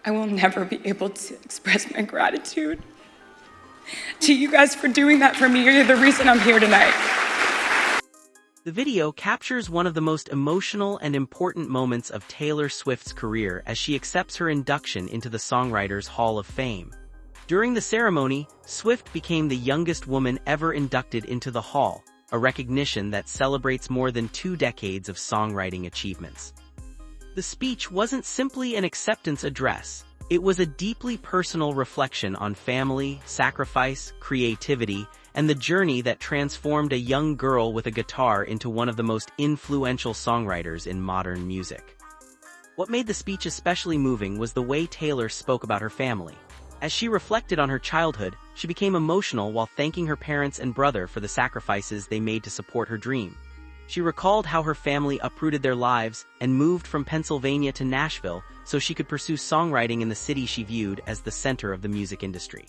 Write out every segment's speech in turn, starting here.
I will never be able to express my gratitude to you guys for doing that for me. You're the reason I'm here tonight. The video captures one of the most emotional and important moments of Taylor Swift's career as she accepts her induction into the Songwriters Hall of Fame. During the ceremony, Swift became the youngest woman ever inducted into the hall, a recognition that celebrates more than 2 decades of songwriting achievements. The speech wasn't simply an acceptance address. It was a deeply personal reflection on family, sacrifice, creativity, and the journey that transformed a young girl with a guitar into one of the most influential songwriters in modern music. What made the speech especially moving was the way Taylor spoke about her family. As she reflected on her childhood, she became emotional while thanking her parents and brother for the sacrifices they made to support her dream. She recalled how her family uprooted their lives and moved from Pennsylvania to Nashville so she could pursue songwriting in the city she viewed as the center of the music industry.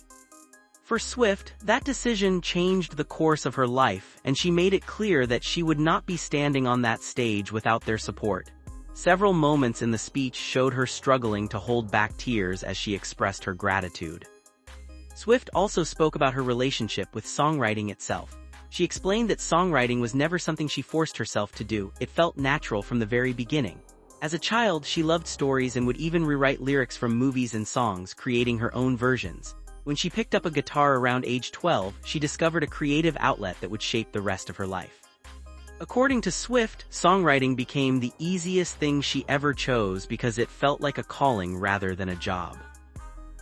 For Swift, that decision changed the course of her life, and she made it clear that she would not be standing on that stage without their support. Several moments in the speech showed her struggling to hold back tears as she expressed her gratitude. Swift also spoke about her relationship with songwriting itself. She explained that songwriting was never something she forced herself to do. It felt natural from the very beginning. As a child, she loved stories and would even rewrite lyrics from movies and songs, creating her own versions. When she picked up a guitar around age 12, she discovered a creative outlet that would shape the rest of her life. According to Swift, songwriting became the easiest thing she ever chose because it felt like a calling rather than a job.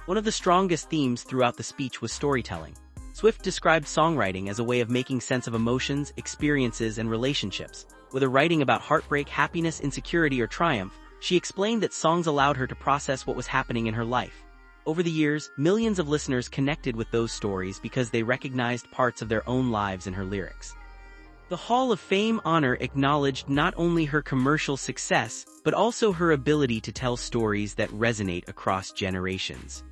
One of the strongest themes throughout the speech was storytelling. Swift described songwriting as a way of making sense of emotions, experiences, and relationships. Whether writing about heartbreak, happiness, insecurity, or triumph, she explained that songs allowed her to process what was happening in her life. Over the years, millions of listeners connected with those stories because they recognized parts of their own lives in her lyrics. The Hall of Fame honor acknowledged not only her commercial success, but also her ability to tell stories that resonate across generations.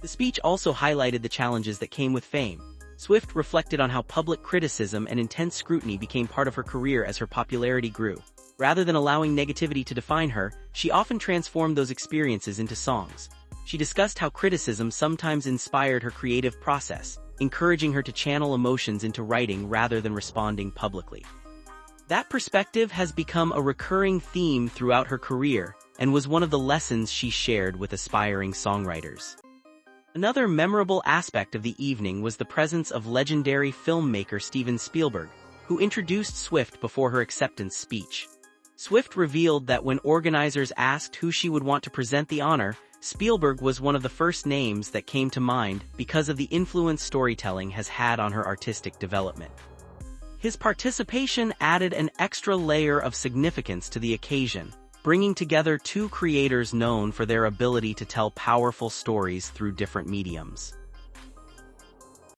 The speech also highlighted the challenges that came with fame. Swift reflected on how public criticism and intense scrutiny became part of her career as her popularity grew. Rather than allowing negativity to define her, she often transformed those experiences into songs. She discussed how criticism sometimes inspired her creative process, encouraging her to channel emotions into writing rather than responding publicly. That perspective has become a recurring theme throughout her career and was one of the lessons she shared with aspiring songwriters. Another memorable aspect of the evening was the presence of legendary filmmaker Steven Spielberg, who introduced Swift before her acceptance speech. Swift revealed that when organizers asked who she would want to present the honor, Spielberg was one of the first names that came to mind because of the influence storytelling has had on her artistic development. His participation added an extra layer of significance to the occasion, bringing together 2 creators known for their ability to tell powerful stories through different mediums.